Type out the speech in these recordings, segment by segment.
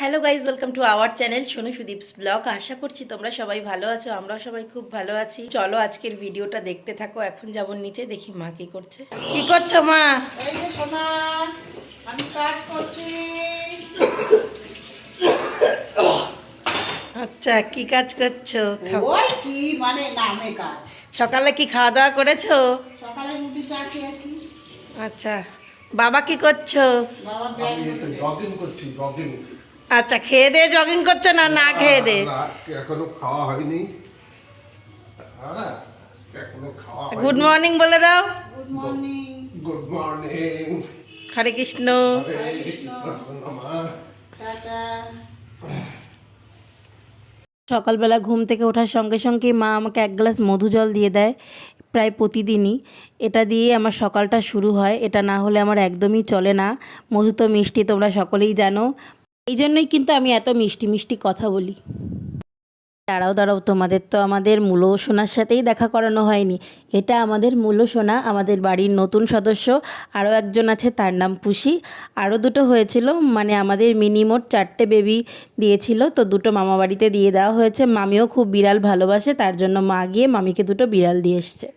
Hello guys, welcome to our channel Sonu Sudip's blog. আশা করছি তোমরা সবাই ভালো আছো, আমরা সবাই খুব ভালো আছি। চলো আজকের ভিডিওটা দেখতে থাকো। এখন যাবো নিচে, দেখি মা কি করছে। কি করছো মা? এই যে সোনা, আমি কাজ করছি। আচ্ছা, কি কাজ করছো? ওই কি মানে নামে কাজ। সকালে কি খাওয়া দাওয়া করেছো? সকালে রুটি চা খেয়েছি। আচ্ছা, বাবা কি করছো? বাবা আমি একটু জগিং করছি, জগিং। আচ্ছা, খেয়ে দিয়ে জগিং করছো না না খেয়ে দে? না, এখনো খাওয়া হয়নি। হ্যাঁ, এখনো খাওয়া হয়নি। গুড মর্নিং বলে দাও। Good morning. Good morning. Hare Krishna. Hare Krishna. নমঃ। টাটা। সকালবেলা ঘুম থেকে ওঠার সঙ্গে সঙ্গে মা আমাকে এক গ্লাস মধু জল দিয়ে দেয় প্রায় প্রতিদিনই। এটা দিয়ে আমার সকালটা শুরু হয়, এটা না হলে আমার একদমই চলে না। মধু তো মিষ্টি, তোমরা সকলেই জানো। এই জন্যই কিন্তু আমি এত মিষ্টি মিষ্টি কথা বলি। দাঁড়াও দাঁড়াও, তোমাদের তো আমাদের মূল সোনার সাথেই দেখা করানো হয়নি। এটা আমাদের মূল সোনা, আমাদের বাড়ির নতুন সদস্য। আরও একজন আছে, তার নাম পুষি। আরও দুটো হয়েছিল, মানে আমাদের মিনিমোট 4টে বেবি দিয়েছিল, তো দুটো মামা বাড়িতে দিয়ে দেওয়া হয়েছে। মামিও খুব বিড়াল ভালোবাসে, তার জন্য মা গিয়ে মামিকে দুটো বিড়াল দিয়ে এসছে।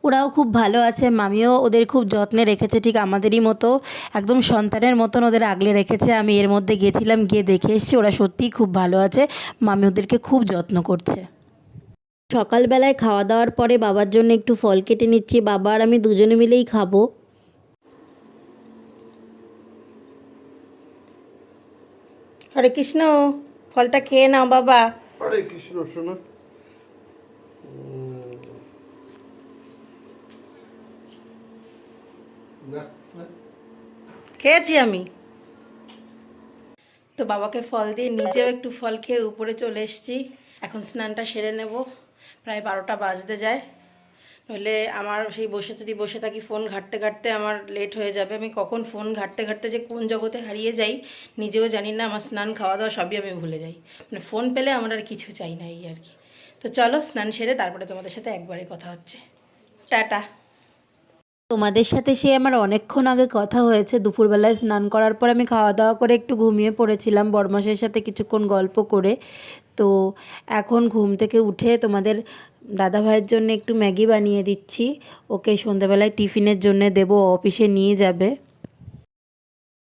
ওরাও খুব ভালো আছে, মামিও ওদের খুব যত্নে রেখেছে, ঠিক আমাদেরই মতো একদম সন্তানের মতন ওদের আগলে রেখেছে। আমি এর মধ্যে গেছিলাম, গিয়ে দেখে এসেছি, ওরা সত্যিই খুব ভালো আছে। মামি ওদেরকে খুব যত্ন করছে। সকালবেলায় খাওয়া দাওয়ার পরে বাবার জন্য একটু ফল কেটে নিচ্ছি, বাবা আর আমি দুজনে মিলেই খাবো। হরে কৃষ্ণ। ফলটা খেয়ে নাও বাবা। হরে কৃষ্ণ শোনা। খেয়েছি আমি তো। বাবাকে ফল দিয়ে নিজেও একটু ফল খেয়ে উপরে চলে এসেছি। এখন স্নানটা সেরে নেব, প্রায় 12টা বাজতে যায়। নইলে আমার সেই যদি বসে থাকি ফোন ঘাঁটতে ঘাঁটতে আমার লেট হয়ে যাবে। আমি কখন ফোন ঘাঁটতে ঘাঁটতে যে কোন জগতে হারিয়ে যাই নিজেও জানি না। আমার স্নান খাওয়া দাওয়া সবই আমি ভুলে যাই, মানে ফোন পেলে আমার আর কিছু চাই না, এই আর কি। তো চলো স্নান সেরে তারপরে তোমাদের সাথে একবারে কথা হচ্ছে। টাটা। তোমাদের সাথে সে আমার অনেকক্ষণ আগে কথা হয়েছে। দুপুরবেলায় স্নান করার পর আমি খাওয়া দাওয়া করে একটু ঘুমিয়ে পড়েছিলাম বরমাসের সাথে কিছুক্ষণ গল্প করে। তো এখন ঘুম থেকে উঠে তোমাদের দাদা ভাইয়ের জন্য একটু ম্যাগি বানিয়ে দিচ্ছি। ওকে সন্ধ্যাবেলায় টিফিনের জন্য দেবো, অফিসে নিয়ে যাবে।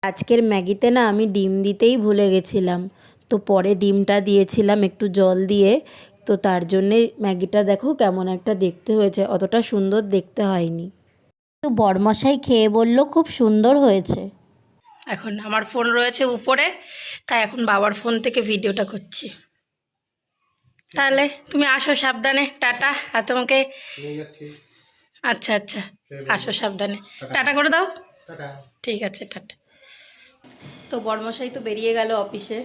আজকের ম্যাগিতে না আমি ডিম দিতেই ভুলে গেছিলাম, তো পরে ডিমটা দিয়েছিলাম একটু জল দিয়ে। তো তার জন্যে ম্যাগিটা দেখো কেমন একটা দেখতে হয়েছে, অতটা সুন্দর দেখতে হয়নি। তো বরমশাই খেয়ে বলল খুব সুন্দর হয়েছে। এখন আমার ফোন রয়েছে উপরে, তাই এখন বাবার ফোন থেকে ভিডিওটা করছি। তাহলে তুমি আসো সাবধানে, টাটা। আর তোমাকে আচ্ছা আচ্ছা, আসো সাবধানে, টাটা করে দাও। ঠিক আছে, টাটা। তো বরমশাই তো বেরিয়ে গেল অফিসে,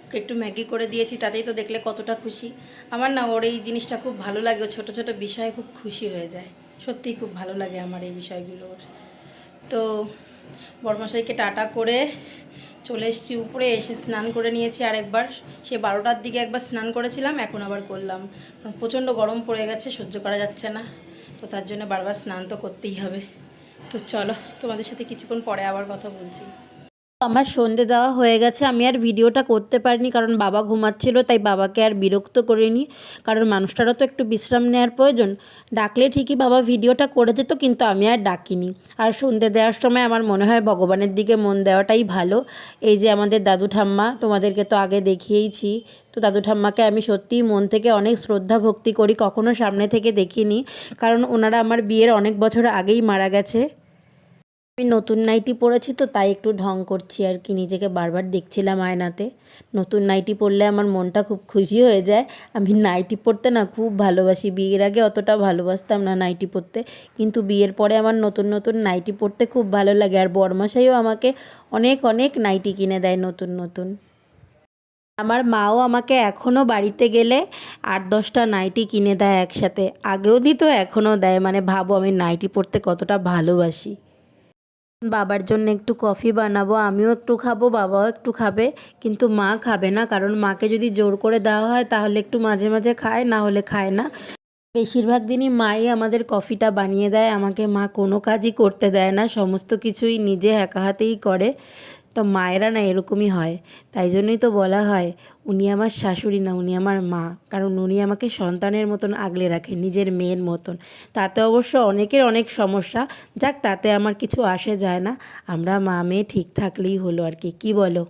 ওকে একটু ম্যাগি করে দিয়েছি, তাতেই তো দেখলে কতটা খুশি। আমার না ওর এই জিনিসটা খুব ভালো লাগে, ও ছোটো ছোটো বিষয়ে খুব খুশি হয়ে যায়। সত্যিই খুব ভালো লাগে আমার এই বিষয়গুলো ওর। তো বরমশাইকে টাটা করে চলে এসেছি উপরে, এসে স্নান করে নিয়েছি আরেকবার। সে 12টার দিকে একবার স্নান করেছিলাম, এখন আবার করলাম, কারণ প্রচণ্ড গরম পড়ে গেছে, সহ্য করা যাচ্ছে না। তো তার জন্য বারবার স্নান তো করতেই হবে। তো চলো তোমাদের সাথে কিছুক্ষণ পরে আবার কথা বলছি। আমার সন্ধে দেওয়া হয়ে গেছে, আমি আর ভিডিওটা করতে পারিনি কারণ বাবা ঘুমাচ্ছিল, তাই বাবাকে আর বিরক্ত করিনি, কারণ মানুষটারও তো একটু বিশ্রাম নেওয়ার প্রয়োজন। ডাকলে ঠিকই বাবা ভিডিওটা করে দিত, কিন্তু আমি আর ডাকিনি। আর সন্ধে দেওয়ার সময় আমার মনে হয় ভগবানের দিকে মন দেওয়াটাই ভালো। এই যে আমাদের দাদু ঠাম্মা, তোমাদেরকে তো আগে দেখিয়েইছি। তো দাদু ঠাম্মাকে আমি সত্যিই মন থেকে অনেক শ্রদ্ধা ভক্তি করি, কখনো সামনে থেকে দেখিনি, কারণ ওনারা আমার বিয়ের অনেক বছর আগেই মারা গেছে। আমি নতুন নাইটি পরেছি তো তাই একটু ঢং করছি আর কি, নিজেকে বারবার দেখছিলাম আয়নাতে। নতুন নাইটি পরলে আমার মনটা খুব খুশি হয়ে যায়। আমি নাইটি পরতে না খুব ভালোবাসি, বিয়ের আগে অতটা ভালোবাসতাম না নাইটি পরতে, কিন্তু বিয়ের পরে আমার নতুন নতুন নাইটি পরতে খুব ভালো লাগে। আর বরমশাইও আমাকে অনেক অনেক নাইটি কিনে দেয় নতুন নতুন। আমার মাও আমাকে এখনও বাড়িতে গেলে 8-10টা নাইটি কিনে দেয় একসাথে, আগেও দিত এখনও দেয়, মানে ভাবো আমি নাইটি পরতে কতটা ভালোবাসি। বাবার জন্য একটু কফি বানাবো, আমিও একটু খাবো, বাবাও একটু খাবে, কিন্তু মা খাবে না, কারণ মাকে যদি জোর করে দেওয়া হয় তাহলে একটু মাঝে মাঝে খায়, না হলে খায় না। বেশিরভাগ দিনই মাই আমাদের কফিটা বানিয়ে দেয় আমাকে, মা কোনো কাজই করতে দেয় না, সমস্ত কিছুই নিজে একা হাতেই করে। তো মায়েরা না এরকমই হয়, তাই জন্যই তো বলা হয় উনি আমার শাশুড়ি না, উনি আমার মা। কারণ উনি আমাকে সন্তানের মতন আগলে রাখে, নিজের মেয়ের মতন। তাতে অবশ্য অনেকের অনেক সমস্যা, যাক তাতে আমার কিছু আসে যায় না। আমরা মা মেয়ে ঠিক থাকলেই হলো আর কি, কী বলো?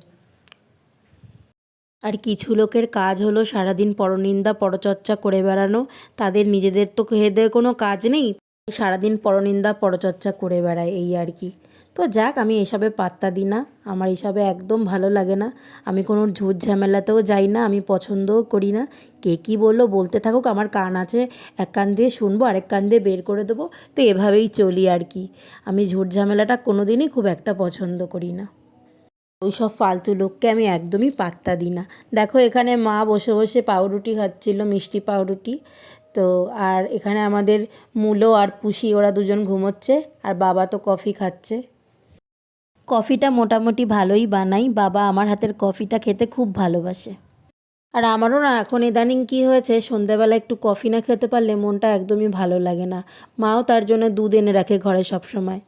আর কিছু লোকের কাজ হলো সারাদিন পরনিন্দা পরচর্চা করে বেড়ানো। তাদের নিজেদের তো খেয়ে দেয়ে কোনো কাজ নেই, সারাদিন পরনিন্দা পরচর্চা করে বেড়ায়, এই আর কি। তো যাক, আমি এসবে পাত্তা দিই না, আমার এসবে একদম ভালো লাগে না। আমি কোনো ঝুট ঝামেলাতেও যাই না, আমি পছন্দও করি না। কে কী বললো বলতে থাকুক, আমার কান আছে, এক কান দিয়ে শুনবো আরেক কান দিয়ে বের করে দেবো। তো এভাবেই চলি আর কি। আমি ঝুট ঝামেলাটা কোনো দিনই খুব একটা পছন্দ করি না। ওই সব ফালতু লোককে আমি একদমই পাত্তা দিই না। দেখো এখানে মা বসে বসে পাউরুটি খাচ্ছিল, মিষ্টি পাউরুটি। তো আর এখানে আমাদের মূলো আর পুষি, ওরা দুজন ঘুমোচ্ছে, আর বাবা তো কফি খাচ্ছে। কফিটা মোটামুটি ভালোই বানাই, বাবা আমার হাতের কফিটা খেতে খুব ভালোবাসে। আর আমারও না এখন ইদানিং কী হয়েছে, সন্ধ্যাবেলা একটু কফি না খেতে পারলে মনটা একদমই ভালো লাগে না। মাও তার জন্য দুধ এনে রাখে ঘরে সব সময়।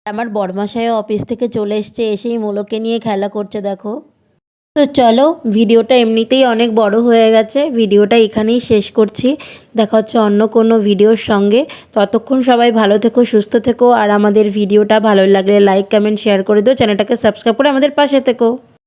আমার বড়মশাইও অফিস থেকে চলে এসছে, এসেই মোলোকে নিয়ে খেলা করছে দেখো। তো চলো, ভিডিওটা এমনিতেই অনেক বড় হয়ে গেছে, ভিডিওটা এখানেই শেষ করছি। দেখা হচ্ছে অন্য কোনো ভিডিওর সঙ্গে। ততক্ষণ সবাই ভালো থেকো, সুস্থ থেকো, আর আমাদের ভিডিওটা ভালো লাগলে লাইক কমেন্ট শেয়ার করে দিও, চ্যানেলটাকে সাবস্ক্রাইব করে আমাদের পাশে থেকো।